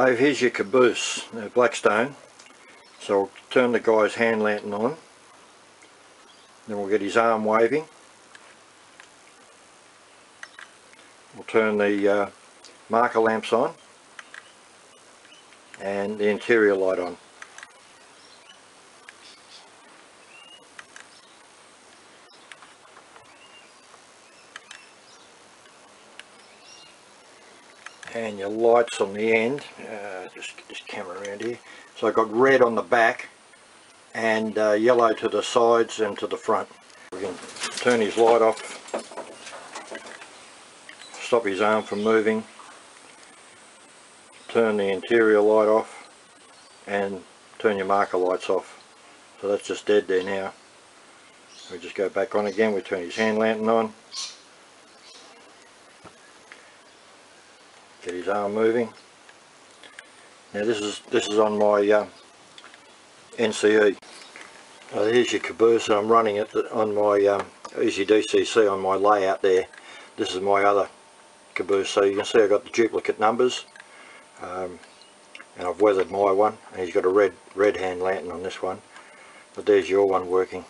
Dave, here's your caboose, Blackstone. So I'll turn the guy's hand lantern on, then we'll get his arm waving. We'll turn the marker lamps on and the interior light on. And your lights on the end, just get this camera around here. So I've got red on the back and yellow to the sides and to the front. We can turn his light off, stop his arm from moving, turn the interior light off and turn your marker lights off. So that's just dead there now. We just go back on again, we turn his hand lantern on. Get his arm moving. Now this is on my NCE. Here's your caboose, and I'm running it on my Easy DCC on my layout there. This is my other caboose, so you can see I've got the duplicate numbers, and I've weathered my one, and he's got a red hand lantern on this one, but there's your one working.